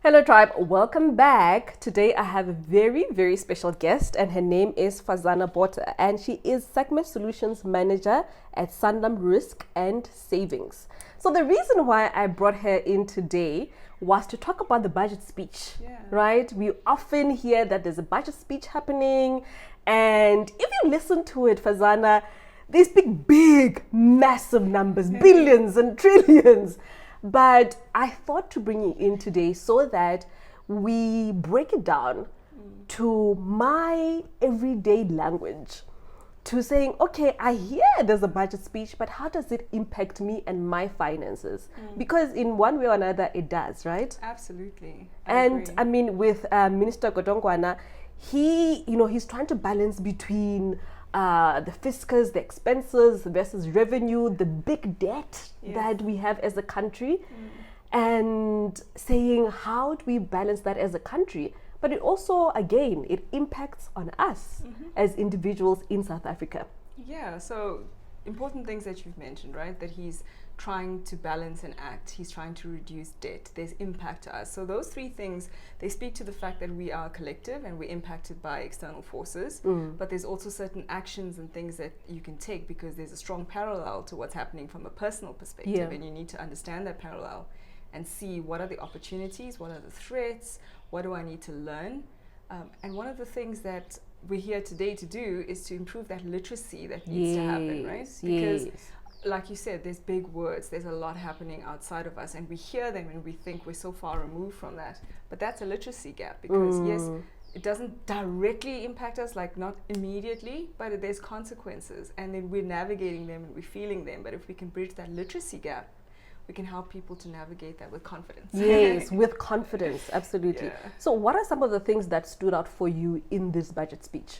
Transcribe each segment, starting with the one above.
Hello tribe, welcome back. Today I have a very special guest and her name is Botha and she is Segment Solutions Manager at Sanlam Risk and Savings. So the reason why I brought her in today was to talk about the budget speech, right? We often hear that there's a budget speech happening, and if you listen to it, Farzana, they speak big, massive numbers, billions and trillions. But I thought to bring you in today so that we break it down to my everyday language, to saying, okay, I hear there's a budget speech, but how does it impact me and my finances? Because in one way or another, it does, right? Absolutely. I mean, with Minister Godongwana, he's trying to balance between the fiscus, the expenses versus revenue, the big debt that we have as a country, and saying how do we balance that as a country. But it also, again, it impacts on us as individuals in South Africa. Yeah, so important things that you've mentioned, right? That he's trying to balance and act, he's trying to reduce debt, there's impact to us. So those three things, they speak to the fact that we are a collective and we're impacted by external forces, but there's also certain actions and things that you can take because there's a strong parallel to what's happening from a personal perspective, and you need to understand that parallel and see what are the opportunities, what are the threats, what do I need to learn. And one of the things that we're here today to do is to improve that literacy that needs to happen, right? Because like you said, there's big words, there's a lot happening outside of us, and we hear them and we think we're so far removed from that. But that's a literacy gap because yes, it doesn't directly impact us, like not immediately, but there's consequences, and then we're navigating them and we're feeling them. But if we can bridge that literacy gap, we can help people to navigate that with confidence. Yes, with confidence, absolutely. Yeah. So what are some of the things that stood out for you in this budget speech?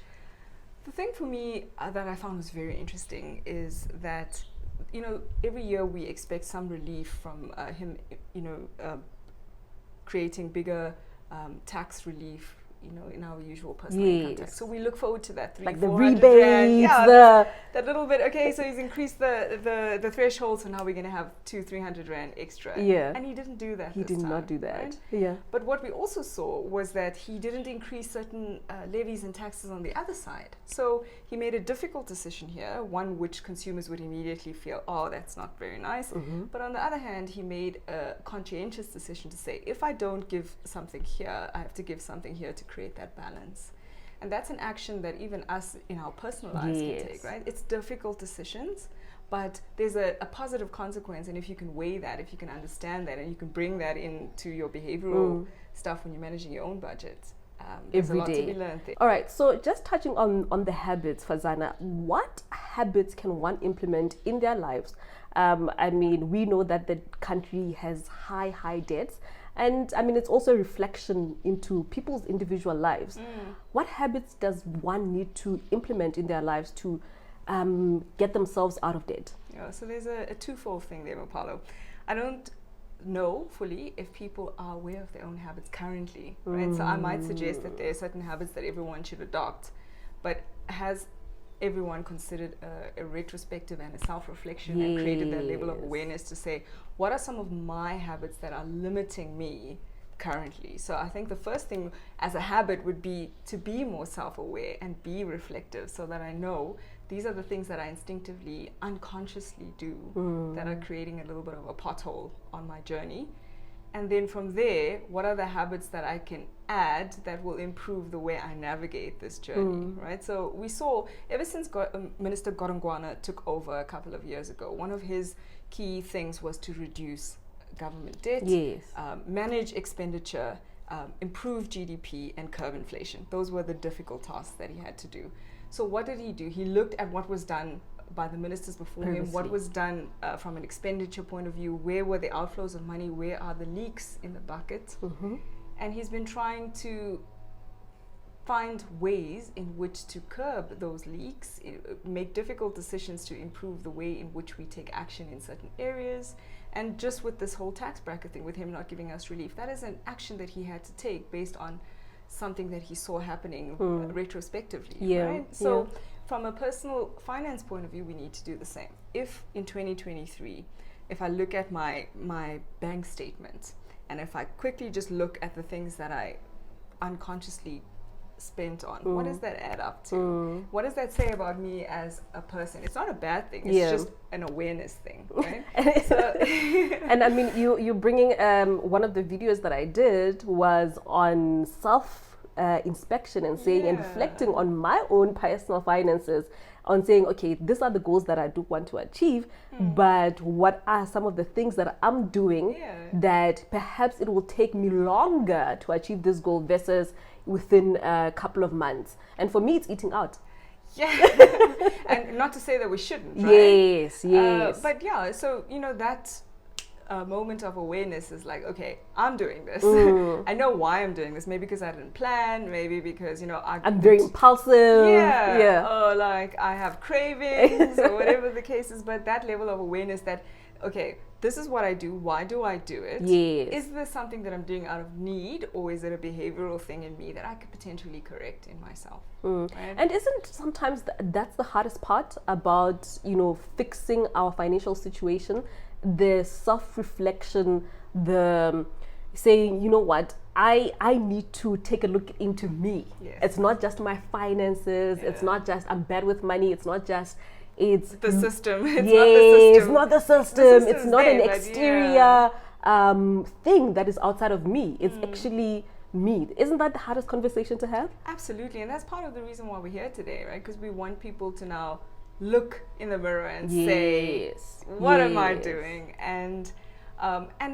The thing for me that I found was very interesting is that, you know, every year we expect some relief from him, creating bigger tax relief, you know, in our usual personal income tax. So we look forward to that, like the rebates, that little bit. Okay, so he's increased the threshold, so now we're going to have 200-300 rand extra. Yeah, and he didn't do that. He did not do that. Right? Yeah. But what we also saw was that he didn't increase certain levies and taxes on the other side. So he made a difficult decision here, one which consumers would immediately feel, oh, that's not very nice. But on the other hand, he made a conscientious decision to say, if I don't give something here, I have to give something here to create that balance. And that's an action that even us in our personal lives can take, right? It's difficult decisions, but there's a positive consequence. And if you can weigh that, if you can understand that, and you can bring that into your behavioral stuff when you're managing your own budget, there's a lot to be learned there. All right, so just touching on the habits, Farzana, what habits can one implement in their lives? I mean, we know that the country has high debts, and I mean, it's also a reflection into people's individual lives. What habits does one need to implement in their lives to get themselves out of debt? Yeah, so there's a twofold thing there, Mapalo. I don't know fully if people are aware of their own habits currently, right? So I might suggest that there are certain habits that everyone should adopt, but has everyone considered a retrospective and a self-reflection and created that level of awareness to say, what are some of my habits that are limiting me currently? So I think the first thing as a habit would be to be more self-aware and be reflective, so that I know these are the things that I instinctively, unconsciously do that are creating a little bit of a pothole on my journey. And then from there, what are the habits that I can add that will improve the way I navigate this journey, right? So we saw, ever since Minister Godongwana took over a couple of years ago, one of his key things was to reduce government debt, manage expenditure, improve GDP, and curb inflation. Those were the difficult tasks that he had to do. So what did he do? He looked at what was done by the ministers before him, what was done from an expenditure point of view, where were the outflows of money, where are the leaks in the bucket, and he's been trying to find ways in which to curb those leaks, make difficult decisions to improve the way in which we take action in certain areas. And just with this whole tax bracket thing, with him not giving us relief, that is an action that he had to take based on something that he saw happening retrospectively, right? So from a personal finance point of view, we need to do the same. If in 2023, if I look at my bank statement and if I quickly just look at the things that I unconsciously spent on, what does that add up to? What does that say about me as a person? It's not a bad thing. It's just an awareness thing, right? And I mean, you bringing one of the videos that I did was on inspection and saying and reflecting on my own personal finances, on saying, okay, these are the goals that I do want to achieve, but what are some of the things that I'm doing that perhaps it will take me longer to achieve this goal versus within a couple of months? And for me, it's eating out. And not to say that we shouldn't, right? Yes. But yeah, so, that moment of awareness is like, okay, I'm doing this. I know why I'm doing this. Maybe because I didn't plan. Maybe because, I'm very impulsive. Or like I have cravings or whatever the case is. But that level of awareness that, okay, this is what I do. Why do I do it? Yes. Is this something that I'm doing out of need, or is it a behavioral thing in me that I could potentially correct in myself? Right? And isn't sometimes that's the hardest part about, fixing our financial situation? The self-reflection, the saying, you know what, I need to take a look into me. It's not just my finances. It's not just I'm bad with money. It's not just it's the system. It's not the system. It's not an exterior thing that is outside of me. It's actually me. Isn't that the hardest conversation to have? Absolutely. And that's part of the reason why we're here today, right? Because we want people to now look in the mirror and say, what am I doing? And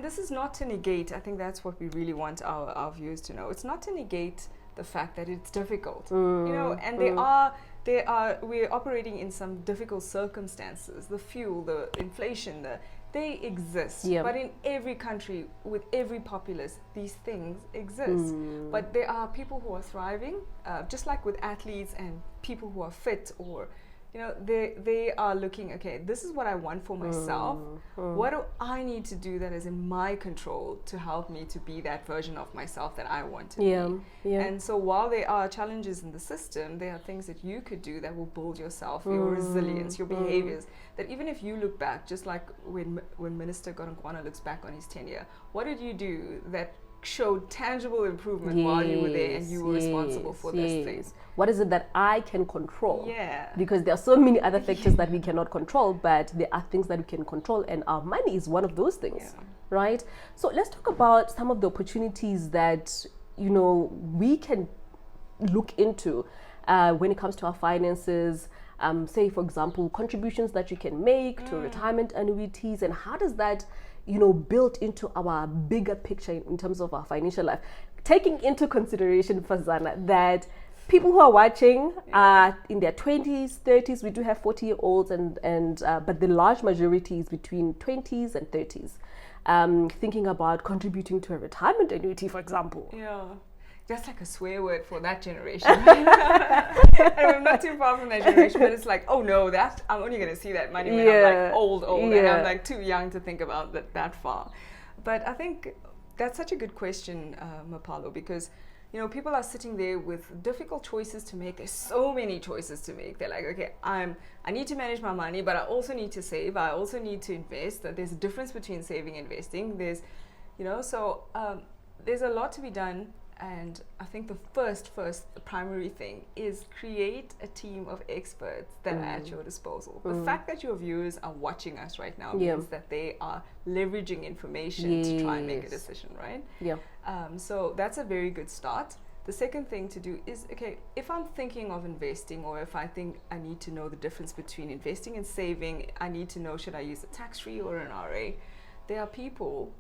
this is not to negate, I think that's what we really want our viewers to know. It's not to negate the fact that it's difficult, and we're operating in some difficult circumstances. The fuel, the inflation, they exist. But in every country, with every populace, these things exist. But there are people who are thriving, just like with athletes and people who are fit, or they are looking, okay, this is what I want for myself. What do I need to do that is in my control to help me to be that version of myself that I want to be? And so while there are challenges in the system, there are things that you could do that will build yourself, your resilience, your behaviors, that even if you look back, just like when Minister Godongwana looks back on his tenure, what did you do that showed tangible improvement while you were there and you were responsible for those things? What is it that I can control? Because there are so many other factors that we cannot control, but there are things that we can control, and our money is one of those things, right? So let's talk about some of the opportunities that we can look into when it comes to our finances. Say, for example, contributions that you can make to retirement annuities, and how does that built into our bigger picture in terms of our financial life, taking into consideration, Farzana, that people who are watching are in their 20s, 30s. We do have 40-year-olds, but the large majority is between 20s and 30s. Thinking about contributing to a retirement annuity, for example. That's like a swear word for that generation. And I'm not too far from that generation, but it's like, oh no, I'm only going to see that money when I'm like old, and I'm like too young to think about that far. But I think that's such a good question, Mapalo, because people are sitting there with difficult choices to make. There's so many choices to make. They're like, okay, I need to manage my money, but I also need to save. I also need to invest. There's a difference between saving and investing. There's, there's a lot to be done. And I think the first primary thing is create a team of experts that are at your disposal. The fact that your viewers are watching us right now means that they are leveraging information to try and make a decision, right? So that's a very good start. The second thing to do is, okay, if I'm thinking of investing, or if I think I need to know the difference between investing and saving, I need to know, should I use a tax-free or an RA? There are people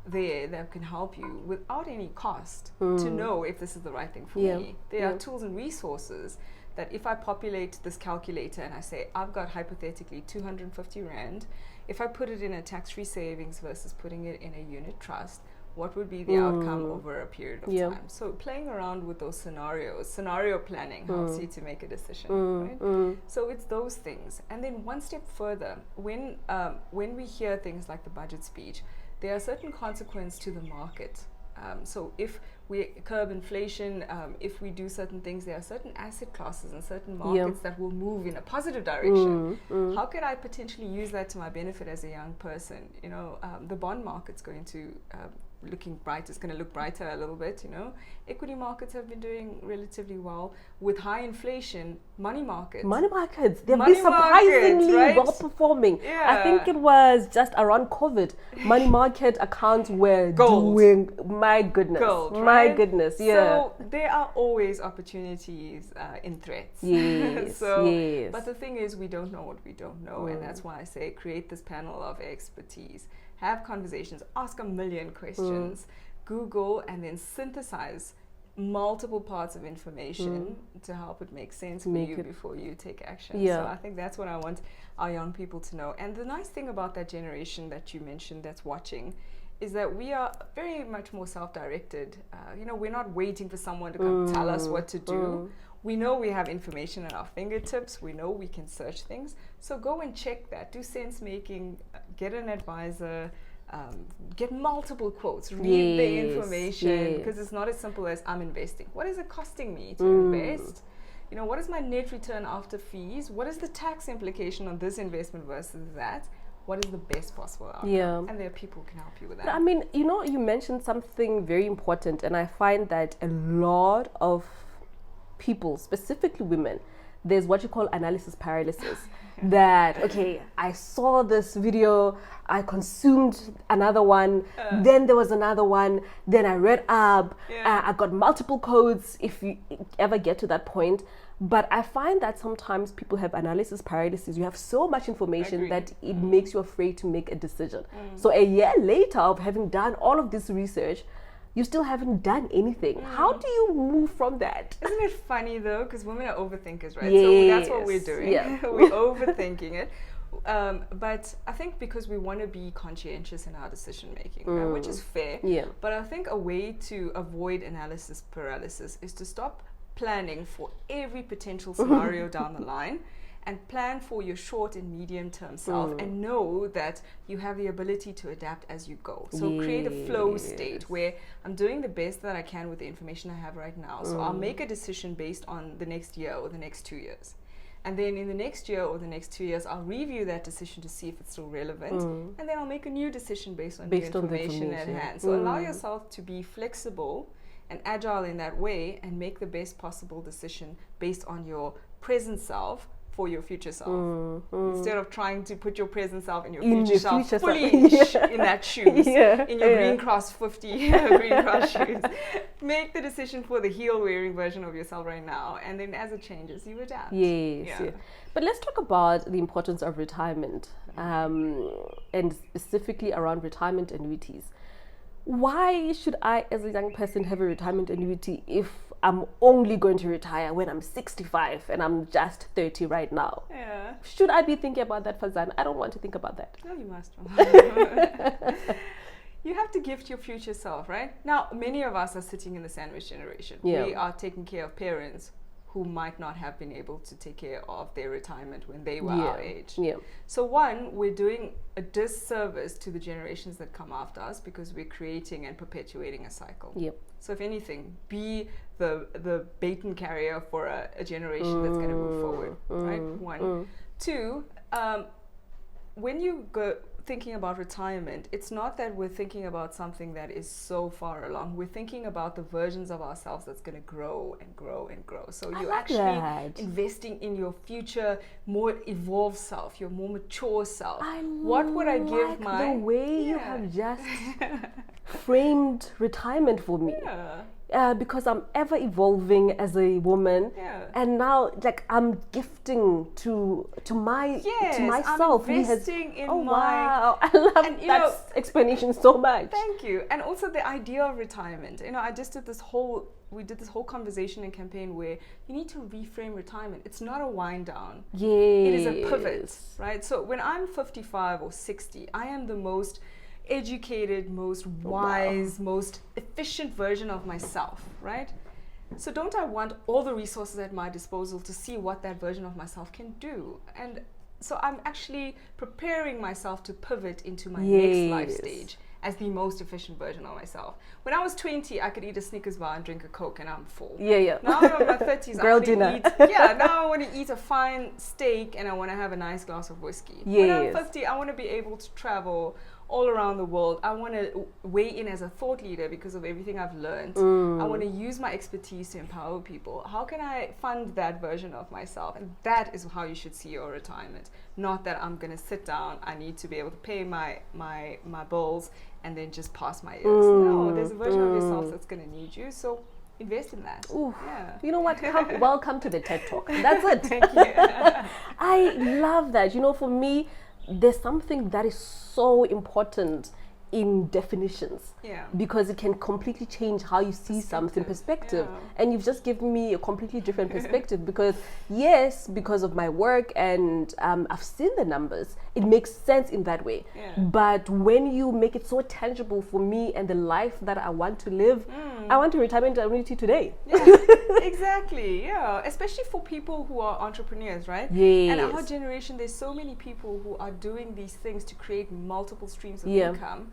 there that can help you without any cost to know if this is the right thing for me. There are tools and resources that if I populate this calculator and I say, I've got hypothetically 250 Rand, if I put it in a tax-free savings versus putting it in a unit trust, what would be the outcome over a period of time? So playing around with those scenario planning helps you to make a decision, right? So it's those things. And then one step further, when we hear things like the budget speech, there are certain consequences to the market. So if we curb inflation, if we do certain things, there are certain asset classes and certain markets that will move in a positive direction. How could I potentially use that to my benefit as a young person? The bond market's going to looking bright. It's going to look brighter a little bit, you know. Equity markets have been doing relatively well. With high inflation, money markets, they've been surprisingly right? well performing. Yeah. I think it was just around COVID, money market accounts were Gold. doing, my goodness, Gold, my right? goodness, yeah. So there are always opportunities in threats. Yes, So, yes. but the thing is, we don't know what we don't know, and that's why I say create this panel of expertise, have conversations, ask a million questions, Google, and then synthesize multiple parts of information to help it make sense for you before you take action. Yeah. So I think that's what I want our young people to know. And the nice thing about that generation that you mentioned that's watching is that we are very much more self-directed. You know, we're not waiting for someone to come tell us what to do. We know we have information at our fingertips. We know we can search things. So go and check that. Do sense making. Get an advisor. Get multiple quotes. Read the information, because it's not as simple as I'm investing. What is it costing me to invest? You know, what is my net return after fees? What is the tax implication on this investment versus that? What is the best possible outcome? Yeah. And there are people who can help you with that. I mean, you know, you mentioned something very important, and I find that a lot of people, specifically women, there's what you call analysis paralysis. That, okay, I saw this video, I consumed another one, then there was another one, then I read up, I got multiple codes, if you ever get to that point. But I find that sometimes people have analysis paralysis. You have so much information that it makes you afraid to make a decision. So a year later of having done all of this research, you still haven't done anything. How do you move from that? Isn't it funny though? Because women are overthinkers, right? Yes. So that's what we're doing. Yeah. We're overthinking it. But I think because we want to be conscientious in our decision making, right? Which is fair. Yeah. But I think a way to avoid analysis paralysis is to stop planning for every potential scenario down the line, and plan for your short and medium term self, and know that you have the ability to adapt as you go. So create a flow state where I'm doing the best that I can with the information I have right now. So I'll make a decision based on the next year or the next 2 years. And then in the next year or the next 2 years, I'll review that decision to see if it's still relevant. And then I'll make a new decision based on the information at hand. So allow yourself to be flexible and agile in that way, and make the best possible decision based on your present self for your future self, instead of trying to put your present self and your future self fully in that shoes, in your Green Cross 50 Green Cross shoes. Make the decision for the heel wearing version of yourself right now, and then as it changes, you adapt. Yes. But let's talk about the importance of retirement, and specifically around retirement annuities. Why should I, as a young person, have a retirement annuity if I'm only going to retire when I'm 65 and I'm just 30 right now? Yeah. Should I be thinking about that, Farzana? I don't want to think about that. No, you must. You have to gift your future self, right? Now, many of us are sitting in the sandwich generation. Yeah. We are taking care of parents who might not have been able to take care of their retirement when they were our age. Yeah. So one, we're doing a disservice to the generations that come after us, because we're creating and perpetuating a cycle. Yep. So if anything, be the baton carrier for a generation that's going to move forward, right? One. Two, when you go thinking about retirement, it's not that we're thinking about something that is so far along. We're thinking about the versions of ourselves that's going to grow and grow and grow. So you're actually investing in your future, more evolved self, your more mature self. What would I give the way you have just framed retirement for me. Because I'm ever evolving as a woman, and now like I'm gifting to myself. I'm investing in wow, I love that explanation so much. Thank you. And also the idea of retirement. You know, we did this whole conversation and campaign where you need to reframe retirement. It's not a wind down. Yes. It is a pivot, right? So when I'm 55 or 60, I am the most educated, most wise, most efficient version of myself, right? So don't I want all the resources at my disposal to see what that version of myself can do? And so I'm actually preparing myself to pivot into my next life stage as the most efficient version of myself. When I was 20, I could eat a Snickers bar and drink a Coke and I'm full. Now I'm in my 30s, now I want to eat a fine steak and I want to have a nice glass of whiskey. When I'm 50, I want to be able to travel all around the world. I want to weigh in as a thought leader because of everything I've learned. I want to use my expertise to empower people. How can I fund that version of myself? And that is how you should see your retirement. Not that I'm going to sit down, I need to be able to pay my bills and then just pass my years. No, there's a version of yourself that's going to need you. So invest in that. Ooh. Yeah. You know what? Welcome to the TED Talk. That's it. Thank you. I love that. You know, for me, there's something that is so important in definitions, because it can completely change how you see something, perspective. And you've just given me a completely different perspective because because of my work and I've seen the numbers, it makes sense in that way. But when you make it so tangible for me and the life that I want to live, I want a retirement annuity today. Exactly. Especially for people who are entrepreneurs, right? And our generation, there's so many people who are doing these things to create multiple streams of income.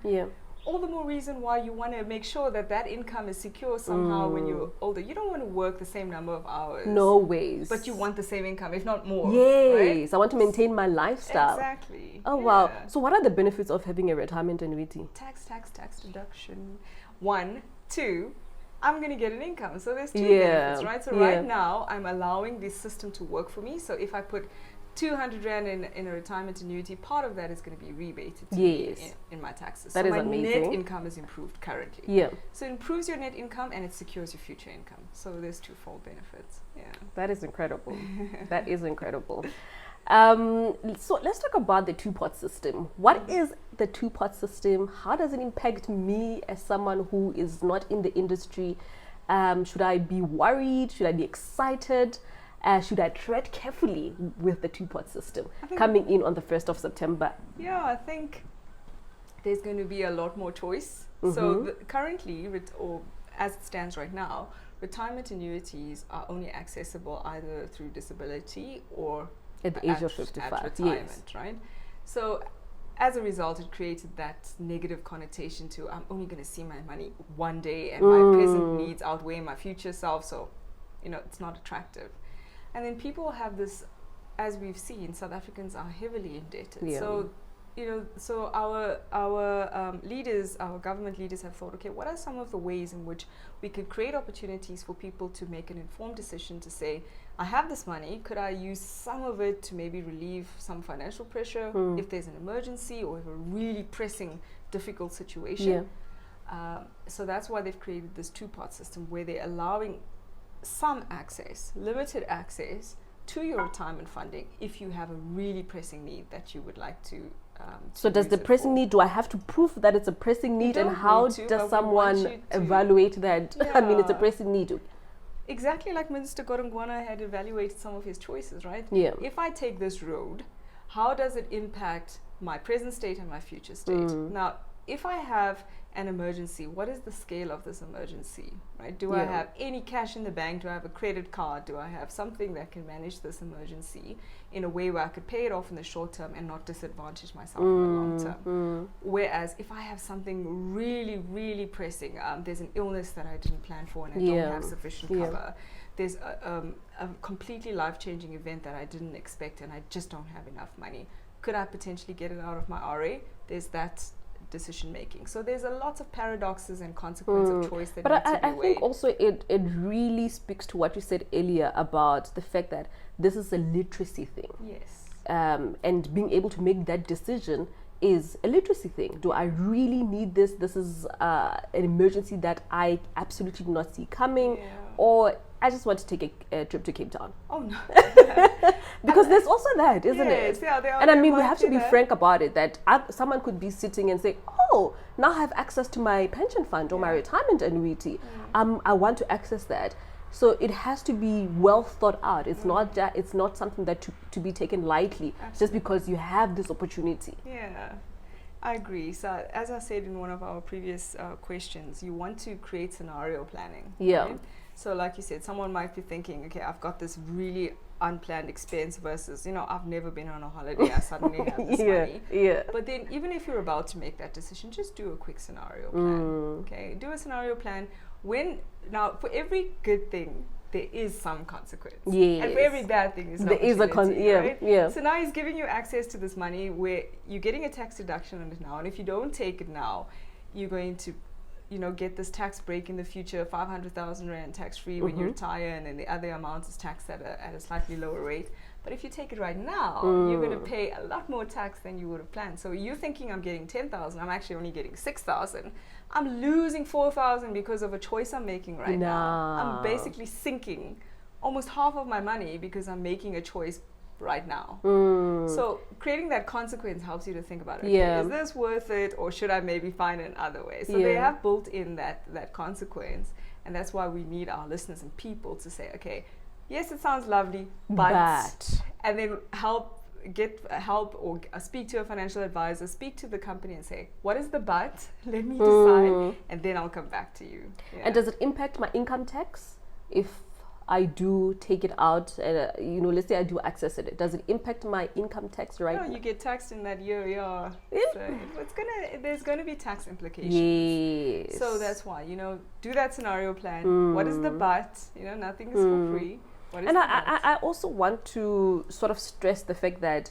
All the more reason why you want to make sure that that income is secure somehow when you're older. You don't want to work the same number of hours. No ways. But you want the same income, if not more. Right? I want to maintain my lifestyle. Exactly. Oh, wow. So what are the benefits of having a retirement annuity? Tax deduction. 1, 2, I'm going to get an income. So there's 2 benefits, right? So right now, I'm allowing this system to work for me. So if I put 200 Rand in a retirement annuity, part of that is going to be rebated to me in my taxes. That so is my amazing. net income is improved currently. So it improves your net income and it secures your future income. So there's twofold benefits. That is incredible. That is incredible. So let's talk about the two-pot system. What is the two-pot system? How does it impact me as someone who is not in the industry? Should I be worried? Should I be excited? Should I tread carefully with the two-pot system coming in on the 1st of September? I think there's going to be a lot more choice. So currently, or as it stands right now, retirement annuities are only accessible either through disability or at the age of 55. At retirement, right? So as a result, it created that negative connotation to I'm only going to see my money one day and my present needs outweigh my future self. So, it's not attractive. And then people have this, as we've seen, South Africans are heavily indebted. So, so our leaders, our government leaders have thought, okay, what are some of the ways in which we could create opportunities for people to make an informed decision to say, I have this money, could I use some of it to maybe relieve some financial pressure if there's an emergency or if a really pressing, difficult situation? So that's why they've created this two-part system where they're allowing some access, limited access to your retirement funding if you have a really pressing need that you would like to so does the pressing need, do I have to prove that it's a pressing need, and how does someone evaluate that? I mean, it's a pressing need. Exactly like Minister Godongwana had evaluated some of his choices, right? If I take this road, how does it impact my present state and my future state? Now, if I have an emergency, what is the scale of this emergency, right? Do I have any cash in the bank? Do I have a credit card? Do I have something that can manage this emergency in a way where I could pay it off in the short term and not disadvantage myself in the long term? Whereas if I have something really, really pressing, there's an illness that I didn't plan for and I don't have sufficient cover. There's a completely life-changing event that I didn't expect and I just don't have enough money. Could I potentially get it out of my RA? There's that decision making. So there's a lot of paradoxes and consequence of choice that need to be weighed. Think also it really speaks to what you said earlier about the fact that this is a literacy thing. And being able to make that decision is a literacy thing. Do I really need this? This is an emergency that I absolutely did not see coming, or I just want to take a trip to Cape Town. Oh no. Because there's also that, isn't it? And I mean, we have to be frank about it, that someone could be sitting and say, oh, now I have access to my pension fund or my retirement annuity. I want to access that. So it has to be well thought out. It's not something that to be taken lightly just because you have this opportunity. I agree. So as I said in one of our previous questions, you want to create scenario planning. Right? So like you said, someone might be thinking, okay, I've got this really unplanned expense versus, I've never been on a holiday, I suddenly have this money. But then even if you're about to make that decision, just do a quick scenario plan. Okay, do a scenario plan. Now, for every good thing, there is some consequence. Yes. And for every bad thing is an There is a opportunity, right? yeah. So now he's giving you access to this money where you're getting a tax deduction on it now, and if you don't take it now, you're going to, you know, get this tax break in the future, 500,000 rand tax free when you retire, and then the other amount is taxed at a slightly lower rate. But if you take it right now, you're going to pay a lot more tax than you would have planned. So you're thinking I'm getting 10,000, I'm actually only getting 6,000. I'm losing 4,000 because of a choice I'm making right now. I'm basically sinking almost half of my money because I'm making a choice right now. So creating that consequence helps you to think about, okay, is this worth it, or should I maybe find another way? So they have built in that consequence, and that's why we need our listeners and people to say, okay, yes, it sounds lovely, but and then get help or speak to a financial advisor, speak to the company and say, what is the but? Let me decide, and then I'll come back to you. And does it impact my income tax if I do take it out, you know, let's say I do access it, does it impact my income tax right now? You get taxed in that year, So there's gonna be tax implications. Yes. So that's why, you know, do that scenario plan. What is the but? You know, nothing is for free. What is and the I also want to sort of stress the fact that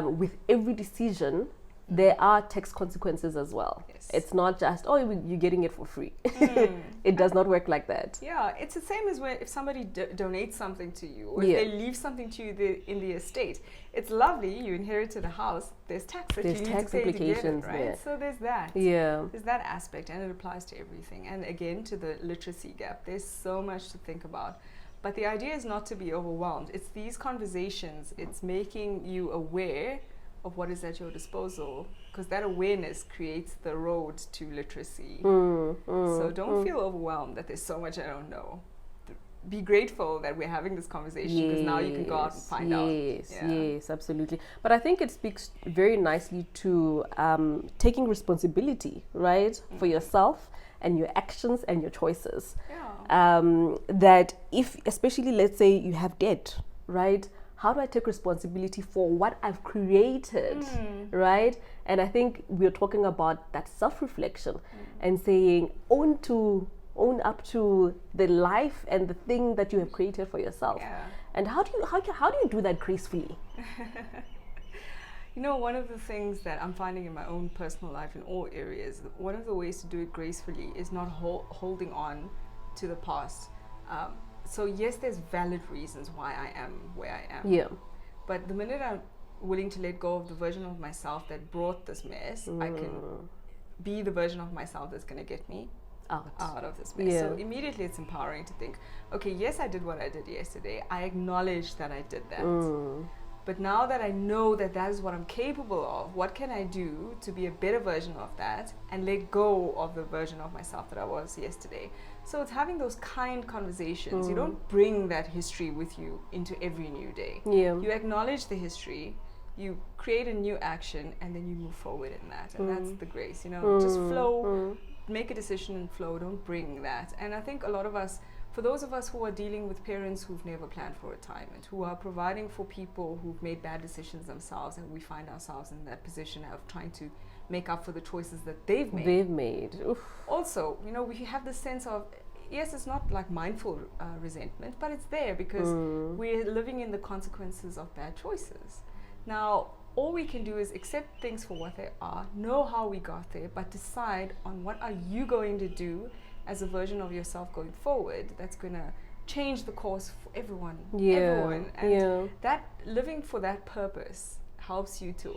with every decision, there are tax consequences as well. Yes. It's not just, oh, you're getting it for free. It does not work like that. Yeah, it's the same as when if somebody donates something to you, or if they leave something to you in the estate. It's lovely, you inherited a house, there's tax that you need to pay to get it, right? So there's that. There's that aspect, and it applies to everything. And again, to the literacy gap, there's so much to think about. But the idea is not to be overwhelmed. It's these conversations, it's making you aware of what is at your disposal, because that awareness creates the road to literacy. So don't feel overwhelmed that there's so much I don't know. Be grateful that we're having this conversation, because now you can go out and find out. Yes, absolutely. But I think it speaks very nicely to taking responsibility, right, for yourself and your actions and your choices. That if, especially, let's say you have debt, right? How do I take responsibility for what I've created, right? And I think we're talking about that self-reflection and saying, own up to the life and the thing that you have created for yourself. And how do you do that gracefully? You know, one of the things that I'm finding in my own personal life in all areas, one of the ways to do it gracefully is not holding on to the past. So yes, there's valid reasons why I am where I am. But the minute I'm willing to let go of the version of myself that brought this mess, I can be the version of myself that's going to get me out of this mess. So immediately it's empowering to think, okay, yes, I did what I did yesterday. I acknowledge that I did that. But now that I know that that is what I'm capable of, what can I do to be a better version of that and let go of the version of myself that I was yesterday? So it's having those kind conversations. You don't bring that history with you into every new day. You acknowledge the history, you create a new action, and then you move forward in that. And that's the grace, you know, just flow, make a decision and flow. Don't bring that. And I think a lot of us, for those of us who are dealing with parents who've never planned for retirement, who are providing for people who've made bad decisions themselves, and we find ourselves in that position of trying to make up for the choices that they've made. Oof. Also, you know, we have this sense of, yes, it's not like mindful resentment, but it's there because we're living in the consequences of bad choices. Now, all we can do is accept things for what they are, know how we got there, but decide on what are you going to do as a version of yourself going forward that's going to change the course for everyone. And that living for that purpose helps you to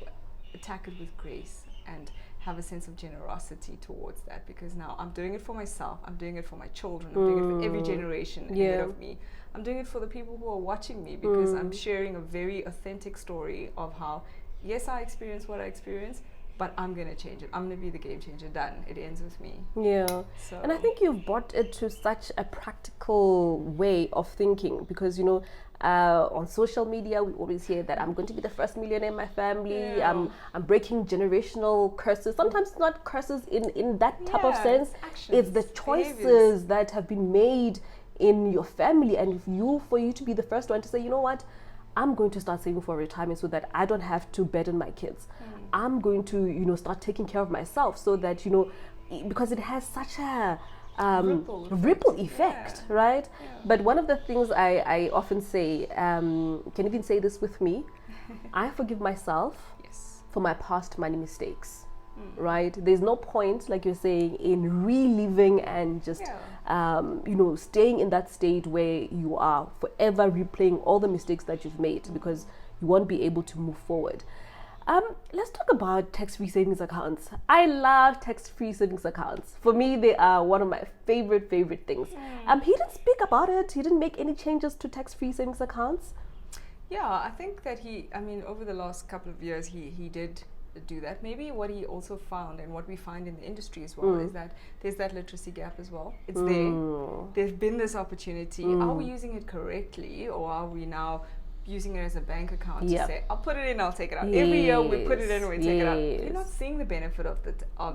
attack it with grace and have a sense of generosity towards that, because now I'm doing it for myself, I'm doing it for my children, I'm doing it for every generation ahead of me, I'm doing it for the people who are watching me, because I'm sharing a very authentic story of how, yes, I experienced what I experienced, but I'm going to change it. I'm going to be the game changer. Done. It ends with me. So. And I think you've brought it to such a practical way of thinking, because, you know, on social media, we always hear that I'm going to be the first millionaire in my family. I'm breaking generational curses. Sometimes not curses in that type of sense. Actions, it's the choices that have been made in your family. And for you to be the first one to say, you know what, I'm going to start saving for retirement so that I don't have to burden my kids. I'm going to, you know, start taking care of myself so that, you know, because it has such a ripple effect, right? Yeah. But one of the things I often say, can even say this with me, I forgive myself Yes. for my past money mistakes, right? There's no point, like you're saying, in reliving and just, staying in that state where you are forever replaying all the mistakes that you've made because you won't be able to move forward. Let's talk about tax-free savings accounts. I love tax-free savings accounts. For me, they are one of my favorite things. He didn't speak about it. He didn't make any changes to tax-free savings accounts. Yeah, I think that over the last couple of years, he did do that. Maybe what he also found and what we find in the industry as well is that there's that literacy gap as well. It's there. There's been this opportunity. Are we using it correctly, or are we now using it as a bank account to say, I'll put it in, I'll take it out. Every year we put it in, we take it out. You're not seeing the benefit of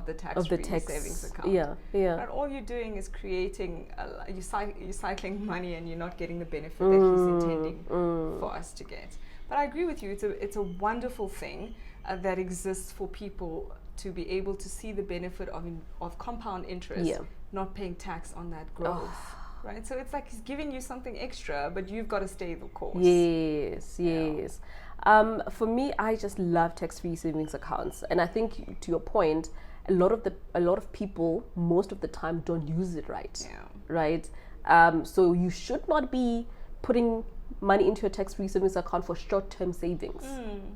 the tax-free savings account. And all you're doing is creating, you're cycling money, and you're not getting the benefit that he's intending for us to get. But I agree with you. It's a wonderful thing that exists for people to be able to see the benefit of compound interest, not paying tax on that growth. Right, so it's like he's giving you something extra, but you've got to stay the course. Yes. For me, I just love tax-free savings accounts, and I think to your point, a lot of people most of the time don't use it right. Right. So you should not be putting money into your tax-free savings account for short-term savings.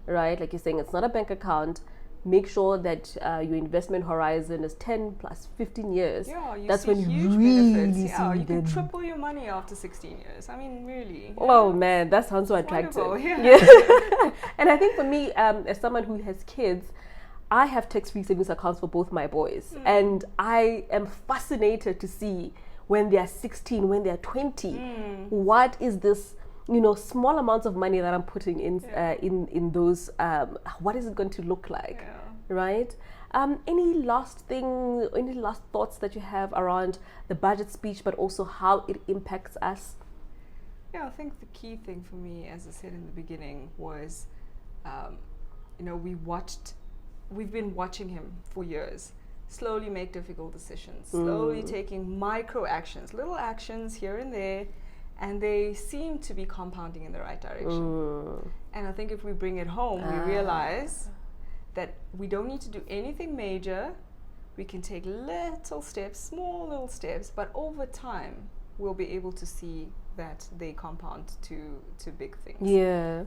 Right, like you're saying, it's not a bank account. Make sure that your investment horizon is 10 plus 15 years. That's when you really see you can triple your money after 16 years. I mean, really. Oh man, that sounds so attractive. And I think for me, as someone who has kids, I have tax-free savings accounts for both my boys. And I am fascinated to see when they are 16, when they are 20, what is this small amounts of money that I'm putting in those, what is it going to look like, right? Any last thoughts that you have around the budget speech, but also how it impacts us? Yeah, I think the key thing for me, as I said in the beginning, was, we've been watching him for years slowly make difficult decisions, slowly taking micro actions, little actions here and there, and they seem to be compounding in the right direction. And I think if we bring it home, we realize that we don't need to do anything major. We can take little steps, small little steps, but over time, we'll be able to see that they compound to big things.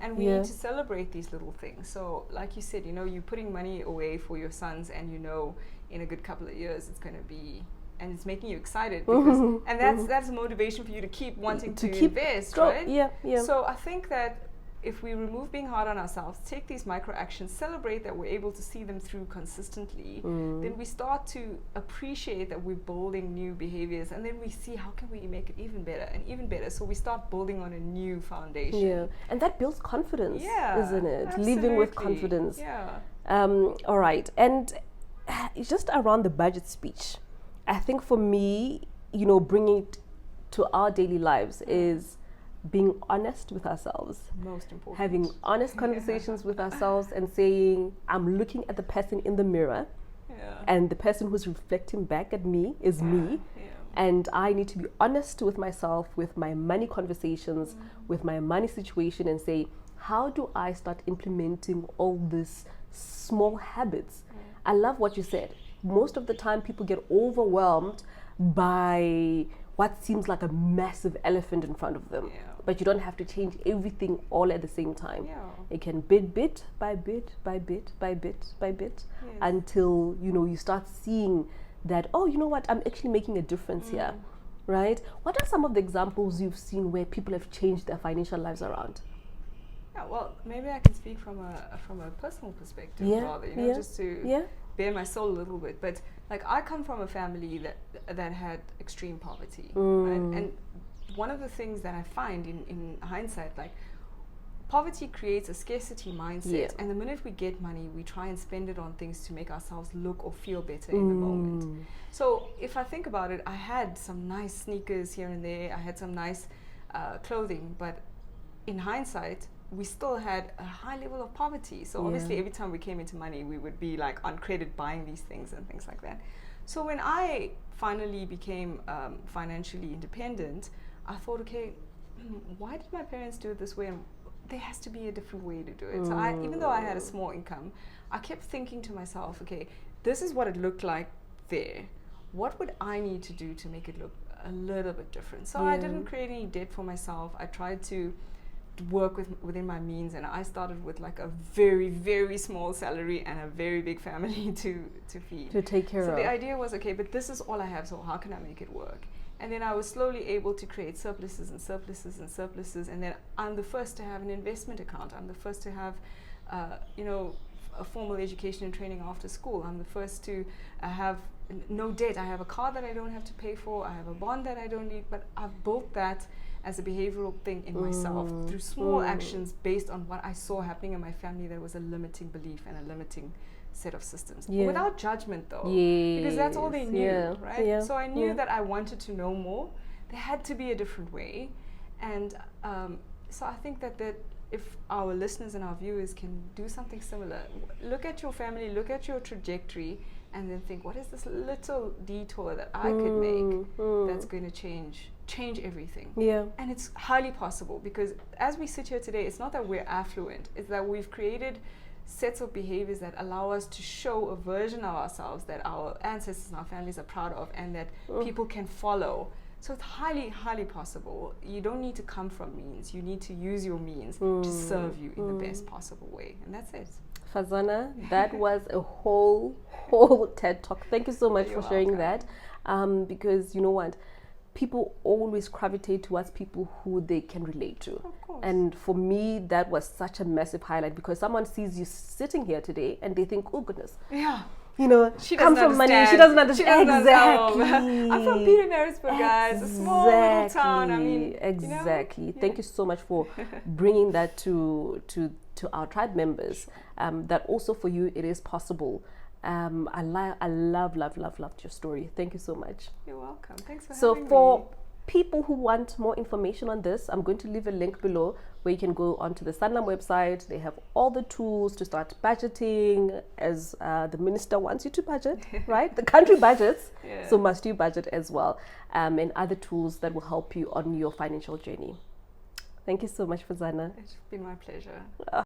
And we need to celebrate these little things. So like you said, you're putting money away for your sons, and in a good couple of years, it's going to be, and it's making you excited because, and that's a motivation for you to keep wanting to invest, right? So I think that if we remove being hard on ourselves, take these micro actions, celebrate that we're able to see them through consistently, then we start to appreciate that we're building new behaviors, and then we see how can we make it even better and even better. So we start building on a new foundation. And that builds confidence, isn't it? Absolutely. Living with confidence. All right. And just around the budget speech, I think for me, bringing it to our daily lives is being honest with ourselves. Most important. Having honest conversations with ourselves and saying, I'm looking at the person in the mirror, and the person who's reflecting back at me is me. And I need to be honest with myself, with my money conversations, with my money situation, and say, how do I start implementing all these small habits? I love what you said. Most of the time people get overwhelmed by what seems like a massive elephant in front of them. But you don't have to change everything all at the same time. It can bit by bit until you start seeing that, oh, you know what, I'm actually making a difference here, right? What are some of the examples you've seen where people have changed their financial lives around? Well, maybe I can speak from a personal perspective rather, just to bare my soul a little bit. But like, I come from a family that had extreme poverty, right? And one of the things that I find in hindsight, like, poverty creates a scarcity mindset, and the minute we get money, we try and spend it on things to make ourselves look or feel better in the moment. So if I think about it, I had some nice sneakers here and there, I had some nice clothing, but in hindsight, we still had a high level of poverty. So obviously every time we came into money, we would be like on credit buying these things and things like that. So when I finally became financially independent, I thought, okay, why did my parents do it this way? And there has to be a different way to do it. So even though I had a small income, I kept thinking to myself, okay, this is what it looked like there. What would I need to do to make it look a little bit different? So I didn't create any debt for myself. I tried to work within my means, and I started with like a very, very small salary and a very big family to feed. To take care of. So the idea was, okay, but this is all I have, so how can I make it work? And then I was slowly able to create surpluses and surpluses and surpluses. And then I'm the first to have an investment account. I'm the first to have, a formal education and training after school. I'm the first to have no debt. I have a car that I don't have to pay for. I have a bond that I don't need. But I've built that as a behavioral thing in myself through small actions based on what I saw happening in my family. There was a limiting belief and a limiting set of systems, without judgment though, because that's all they knew, right? So I knew that I wanted to know more. There had to be a different way, and so I think that if our listeners and our viewers can do something similar, look at your family, look at your trajectory, and then think, what is this little detour that I could make that's going to change everything? And it's highly possible, because as we sit here today, it's not that we're affluent, it's that we've created sets of behaviors that allow us to show a version of ourselves that our ancestors and our families are proud of, and that people can follow. So it's highly, highly possible. You don't need to come from means. You need to use your means to serve you in the best possible way. And that's it. Farzana, that was a whole TED Talk. Thank you so much for sharing that. Because you know what? People always gravitate towards people who they can relate to. Of course. And for me, that was such a massive highlight, because someone sees you sitting here today and they think, oh goodness. Yeah. You know, she come from money. She doesn't understand. Exactly. I'm from Pietermaritzburg, guys. A small little town. I mean, exactly. You know? Thank you so much for bringing that to our tribe members. That also for you, it is possible. I loved your story. Thank you so much. You're welcome. Thanks for having me. So for people who want more information on this, I'm going to leave a link below where you can go onto the Sanlam website. They have all the tools to start budgeting, as the minister wants you to budget, right? The country budgets, so must you budget as well, and other tools that will help you on your financial journey. Thank you so much, Farzana. It's been my pleasure.